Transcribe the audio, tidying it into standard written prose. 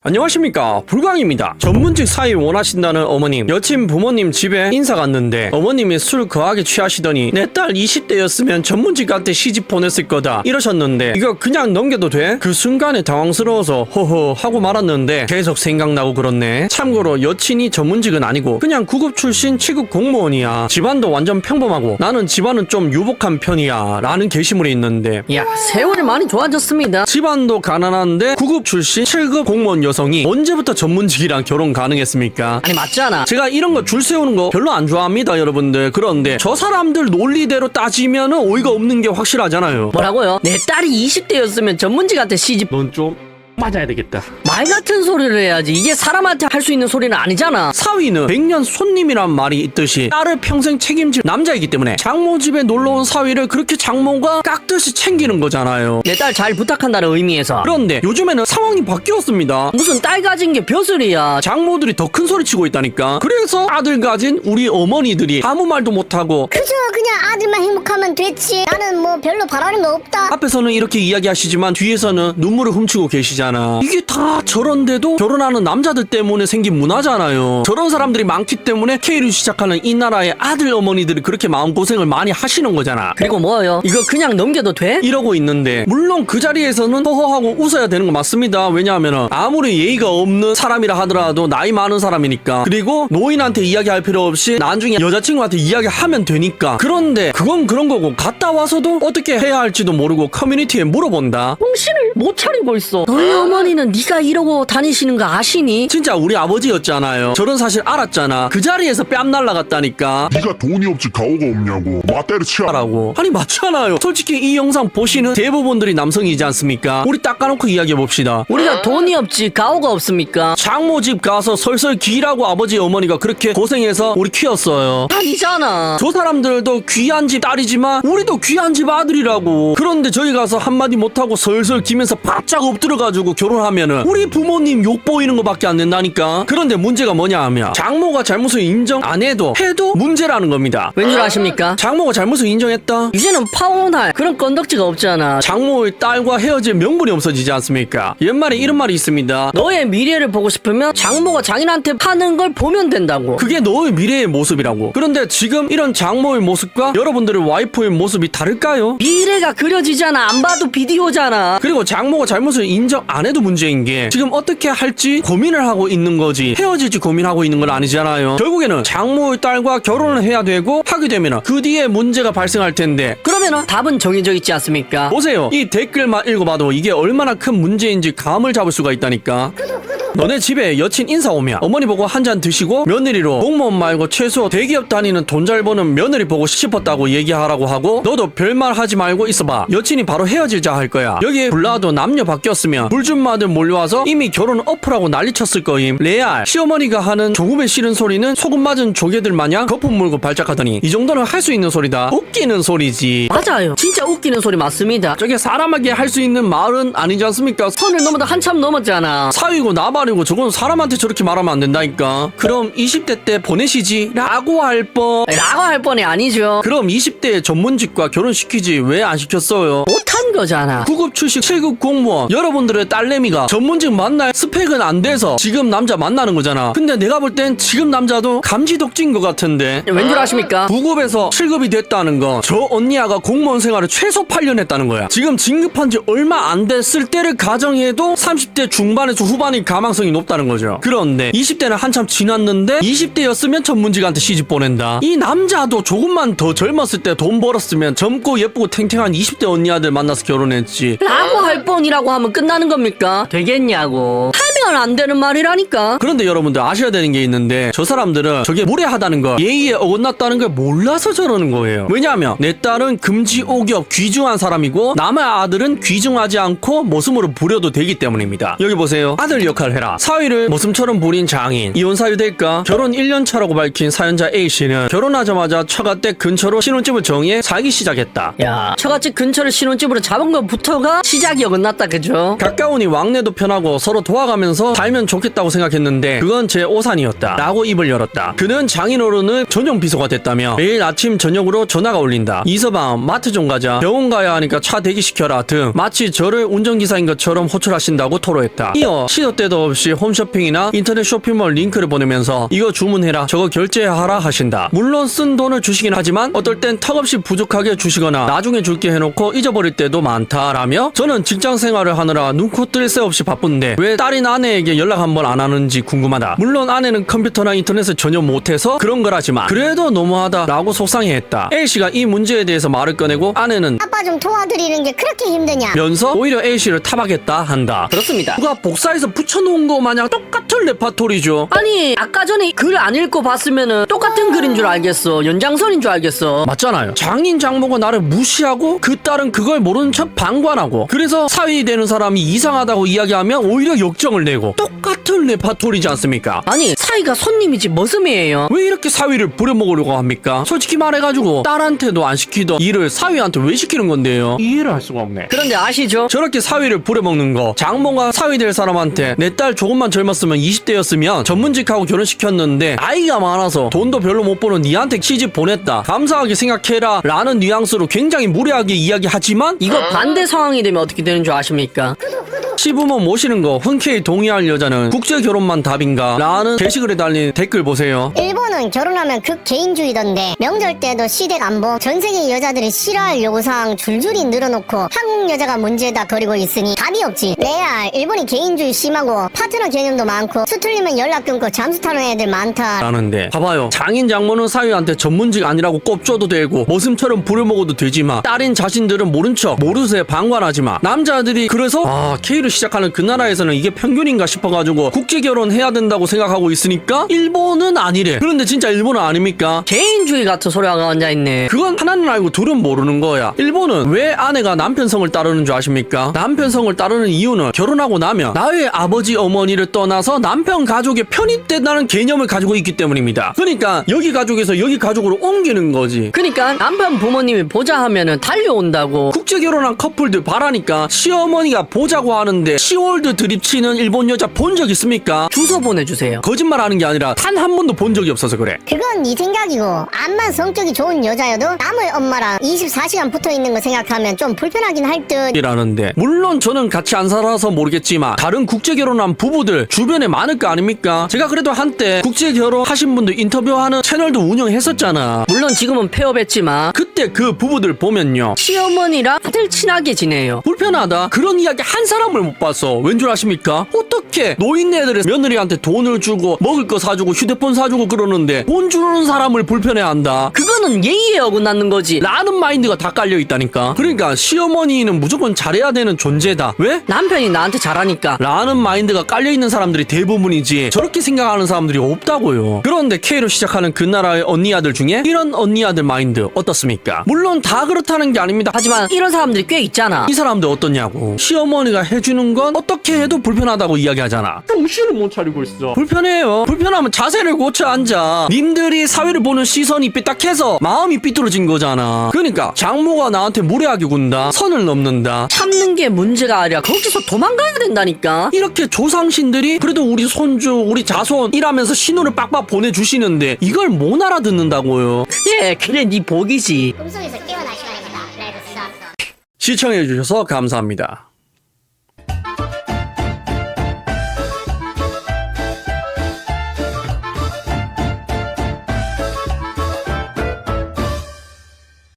안녕하십니까, 불광입니다. 전문직 사위 원하신다는 어머님, 여친 부모님 집에 인사 갔는데 어머님이 술 거하게 취하시더니 내 딸 20대였으면 전문직한테 시집 보냈을 거다 이러셨는데 이거 그냥 넘겨도 돼? 그 순간에 당황스러워서 허허 하고 말았는데 계속 생각나고 그렇네. 참고로 여친이 전문직은 아니고 그냥 구급 출신 7급 공무원이야. 집안도 완전 평범하고 나는 집안은 좀 유복한 편이야 라는 게시물이 있는데, 야, 세월이 많이 좋아졌습니다. 집안도 가난한데 9급 출신 7급 공무원 여성이 언제부터 전문직이랑 결혼 가능했습니까? 아니, 맞잖아. 제가 이런 거 줄 세우는 거 별로 안 좋아합니다, 여러분들. 그런데 저 사람들 논리대로 따지면은 어이가 없는 게 확실하잖아요. 뭐라고요? 내 딸이 20대였으면 전문직한테 시집. 넌 좀 맞아야 되겠다. 말 같은 소리를 해야지. 이게 사람한테 할 수 있는 소리는 아니잖아. 사위는 백년 손님이란 말이 있듯이 딸을 평생 책임질 남자이기 때문에 장모 집에 놀러온 사위를 그렇게 장모가 깍듯이 챙기는 거잖아요. 내 딸 잘 부탁한다는 의미에서. 그런데 요즘에는 상황이 바뀌었습니다. 무슨 딸 가진 게 벼슬이야. 장모들이 더 큰 소리 치고 있다니까. 그래서 아들 가진 우리 어머니들이 아무 말도 못하고 그저 그냥 아들만 행복하면 됐지, 나는 뭐 별로 바라는 거 없다. 앞에서는 이렇게 이야기하시지만 뒤에서는 눈물을 훔치고 계시잖아. 이게 다 저런데도 결혼하는 남자들 때문에 생긴 문화잖아요. 저런 사람들이 많기 때문에 K를 시작하는 이 나라의 아들 어머니들이 그렇게 마음고생을 많이 하시는 거잖아. 그리고 뭐요? 이거 그냥 넘겨도 돼? 이러고 있는데 물론 그 자리에서는 허허하고 웃어야 되는 거 맞습니다. 왜냐하면 아무리 예의가 없는 사람이라 하더라도 나이 많은 사람이니까. 그리고 노인한테 이야기할 필요 없이 나중에 여자친구한테 이야기하면 되니까. 그런데 그건 그런 거고 갔다 와서도 어떻게 해야 할지도 모르고 커뮤니티에 물어본다. 정신을 못 차리고 있어. 너희 어머니는 네가 이러고 다니시는 거 아시니? 진짜 우리 아버지였잖아요. 저런 사실 알았잖아. 그 자리에서 뺨 날라갔다니까. 네가 돈이 없지 가오가 없냐고 맞대로 치아. 라고. 아니 맞잖아요. 솔직히 이 영상 보시는 대부분들이 남성이지 않습니까? 우리 딱 까놓고 이야기해 봅시다. 우리가 돈이 없지 가오가 없습니까? 장모 집 가서 설설 기라고 아버지 어머니가 그렇게 고생해서 우리 키웠어요. 아니잖아. 저 사람들도 귀한 집 딸이지만 우리도 귀한 집 아들이라고. 그런데 저희 가서 한마디 못하고 설설 기면서 바짝 엎드려가지고 결혼하면은 우리 부모님 욕 보이는 거밖에 안 된다니까. 그런데 문제가 뭐냐 하면 장모가 잘못을 인정 안 해도 문제라는 겁니다. 왠 줄 아십니까? 장모가 잘못을 인정했다? 이제는 파혼할 그런 건덕지가 없잖아. 장모의 딸과 헤어질 명분이 없어지지 않습니까? 옛말에 이런 말이 있습니다. 너의 미래를 보고 싶으면 장모가 장인한테 파는 걸 보면 된다고. 그게 너의 미래의 모습이라고. 그런데 지금 이런 장모의 모습과 여러분들의 와이프의 모습이 다를까요? 미래가 그려지잖아. 안 봐도 비디오잖아. 그리고 장모가 잘못을 인정 안 해도 문제인 게 지금 어떻게 할지 고민을 하고 있는 거지 헤어질지 고민하고 있는 건 아니잖아요. 결국에는 장모의 딸과 결혼을 해야 되고 하게 되면 그 뒤에 문제가 발생할 텐데, 그러면은 답은 정해져 있지 않습니까? 보세요. 이 댓글만 읽어봐도 이게 얼마나 큰 문제인지 감을 잡을 수가 있다니까. 너네 집에 여친 인사 오면 어머니 보고 한 잔 드시고 며느리로 공무원 말고 최소 대기업 다니는 돈 잘 버는 며느리 보고 싶었다고 얘기하라고 하고, 너도 별말 하지 말고 있어봐. 여친이 바로 헤어지자 할 거야. 여기에 불나도 남녀 바뀌었으면 불준마들 몰려와서 이미 결혼 어플하고 난리쳤을 거임. 레알 시어머니가 하는 조금의 싫은 소리는 소금 맞은 조개들 마냥 거품 물고 발작하더니 이 정도는 할 수 있는 소리다. 웃기는 소리지. 맞아요. 진짜 웃기는 소리 맞습니다. 저게 사람에게 할 수 있는 말은 아니지 않습니까? 선을 넘어도 한참 넘었잖아. 사위고 나발이고 저건 사람한테 저렇게 말하면 안 된다니까. 그럼 20대 때 보내시지 라고 할 뻔. 라고 할 뻔이 아니죠. 그럼 20대에 전문직과 결혼시키지 왜 안 시켰어요? 못한 거잖아. 9급 출신 7급 공무원 여러분들의 딸내미가 전문직 만날 스펙은 안 돼서 지금 남자 만나는 거잖아. 근데 내가 볼 땐 지금 남자도 감지덕지인 것 같은데. 왠 줄 아십니까? 9급에서 7급이 됐다는 건 저 언니야가 공무원 생활을 최소 8년 했다는 거야. 지금 진급한 지 얼마 안 됐을 때를 가정해도 30대 중반에서 후반일 가망성이 높다는 거죠. 그런데 20대는 한참 지났는데 20대였으면 전문직한테 시집 보낸다. 이 남자도 조금만 더 젊었을 때 돈 벌었으면 젊고 예쁘고 탱탱한 20대 언니 아들 만나서 결혼했지. 라고 할 뻔이라고 하면 끝나는 겁니까? 되겠냐고. 하면 안 되는 말이라니까. 그런데 여러분들 아셔야 되는 게 있는데, 저 사람들은 저게 무례하다는 거, 예의에 어긋났다는 걸 몰라서 저러는 거예요. 왜냐하면 내 딸은 금지옥역 귀중한 사람이고 남의 아들은 귀중하지 않고 모습으로 부려도 되기 때문입니다. 여기 보세요. 아들 역할 해라. 사위를 모습처럼 부린 장인. 이혼 사유 될까? 결혼 1년 차라고 밝힌 사연자 A씨는 결혼하자마자 처가댁 근처로 신혼집을 정해 살기 시작했다. 야, 처갓집 근처를 신혼집으로 잡은 것부터가 시작이 어긋났다, 그죠? 가까우니 왕래도 편하고 서로 도와가면서 가서 살면 좋겠다고 생각했는데 그건 제 오산이었다 라고 입을 열었다. 그는 장인어른의 전용 비서가 됐다며 매일 아침 저녁으로 전화가 울린다. 이서방 마트 좀 가자. 병원 가야 하니까 차 대기시켜라 등 마치 저를 운전기사인 것처럼 호출하신다고 토로했다. 이어 시도 때도 없이 홈쇼핑이나 인터넷 쇼핑몰 링크를 보내면서 이거 주문해라 저거 결제하라 하신다. 물론 쓴 돈을 주시긴 하지만 어떨 땐 턱없이 부족하게 주시거나 나중에 줄게 해놓고 잊어버릴 때도 많다라며 저는 직장 생활을 하느라 눈코 뜰 새 없이 바쁜데 왜 딸인 아내에게 연락 한 번 안 하는지 궁금하다. 물론 아내는 컴퓨터나 인터넷을 전혀 못해서 그런 거라지만 그래도 너무하다 라고 속상해했다. A씨가 이 문제에 대해서 말을 꺼내고 아내는 아빠 좀 도와드리는 게 그렇게 힘드냐? 면서 오히려 A씨를 타박했다 한다. 그렇습니다. 누가 복사해서 붙여놓은 거 마냥 똑같은 레파토리죠. 아니 아까 전에 글 안 읽고 봤으면은 똑같은 글인 줄 알겠어. 연장선인 줄 알겠어. 맞잖아요. 장인 장모가 나를 무시하고 그 딸은 그걸 모르는 척 방관하고 그래서 사위 되는 사람이 이상하다고 이야기하면 오히려 역정을 내고 똑같은 레파토리지 않습니까? 아니 사이가 손님이지 머슴이에요. 왜 이렇게 사위를 부려먹으려고 합니까? 솔직히 말해가지고 딸한테도 안 시키던 일을 사위한테 왜 시키는 건데요? 이해를 할 수가 없네. 그런데 아시죠? 저렇게 사위를 부려먹는 거 장모가 사위 될 사람한테 내 딸 조금만 젊었으면 20대였으면 전문직하고 결혼시켰는데 나이가 많아서 돈도 별로 못 버는 니한테 시집 보냈다 감사하게 생각해라 라는 뉘앙스로 굉장히 무례하게 이야기하지만 이거 반대 상황이 되면 어떻게 되는 줄 아십니까? 시부모 모시는 거 흔쾌히 동의할 여자는 국제 결혼만 답인가 라는 게시글에 달린 댓글 보세요. 일본은 결혼하면 극개인주의던데 명절 때도 시댁 안보 전 세계 여자들이 싫어할 요구사항 줄줄이 늘어놓고 한국 여자가 문제다 거리고 있으니 답이 없지. 레알 일본이 개인주의 심하고 파트너 개념도 많고 수틀리면 연락 끊고 잠수 타는 애들 많다. 라는데 봐봐요. 장인 장모는 사위한테 전문직 아니라고 꼽줘도 되고 머슴처럼 부려먹어도 되지만 딸인 자신들은 모른 척 모르쇠 방관하지만 남자들이 그래서 K를 시작하는 그 나라에서는 이게 평균인가 싶어가지고 국제결혼 해야 된다고 생각하고 있으니까 일본은 아니래. 그런데 진짜 일본은 아닙니까? 개인주의 같은 소리가 앉아있네. 그건 하나는 알고 둘은 모르는 거야. 일본은 왜 아내가 남편 성을 따르는 줄 아십니까? 남편 성을 따르는 이유는 결혼하고 나면 나의 아버지 어머니를 떠나서 남편 가족에 편입된다는 개념을 가지고 있기 때문입니다. 그러니까 여기 가족에서 여기 가족으로 옮기는 거지. 그러니까 남편 부모님이 보자 하면은 달려온다고. 국제결혼한 커플들 바라니까 시어머니가 보자고 하는데 시월드 드립치는 일본 여자 본 적 있습니까? 주소 보내주세요. 거짓말하는 게 아니라 단 한 번도 본 적이 없어서 그래. 그건 네 생각이고 암만 성격이 좋은 여자여도 남의 엄마랑 24시간 붙어있는 거 생각하면 좀 불편하긴 할 듯. 이라는데 물론 저는 같이 안 살아서 모르겠지만 다른 국제결혼한 부부들 주변에 많을 거 아닙니까? 제가 그래도 한때 국제결혼 하신 분들 인터뷰하는 채널도 운영했었잖아. 물론 지금은 폐업했지만 그때 그 부부들 보면요 시어머니랑 다들 친하게 지내요. 불편하다 그런 이야기 한 사람을 못 봤어. 왠 줄 아십니까? 어떻게 노인네들의 며느리한테 돈을 주고 먹을 거 사주고 휴대폰 사주고 그러는데 돈 주는 사람을 불편해한다 그거는 예의에 어긋나는 거지. 라는 마인드가 다 깔려있다니까. 그러니까 시어머니는 무조건 잘해야 되는 존재다. 왜? 남편이 나한테 잘하니까. 라는 마인드가 깔려있는 사람들이 대부분이지 저렇게 생각하는 사람들이 없다고요. 그런데 K로 시작하는 그 나라의 언니 아들 중에 이런 언니 아들 마인드 어떻습니까? 물론 다 그렇다는 게 아닙니다. 하지만 이런 사람들이 꽤 있잖아. 이 사람들 어떠냐고. 시어머니가 해주는 건 어떻게 해도 불편하다고 이야기하잖아. 정신을 못 차리고 있어. 불편해요. 불편하면 자세를 고쳐 앉아. 님들이 사회를 보는 시선이 삐딱해서 마음이 삐뚤어진 거잖아. 그러니까 장모가 나한테 무례하게 군다 선을 넘는다 참는 게 문제가 아니라 거기서 도망가야 된다니까. 이렇게 조상신들이 그래도 우리 손주 우리 자손 이라면서 신호를 빡빡 보내주시는데 이걸 못 알아듣는다고요. 예, 그래 네 복이지. 꿈속에서 깨어날 시간입니다. 레드 스타트. 시청해주셔서 감사합니다.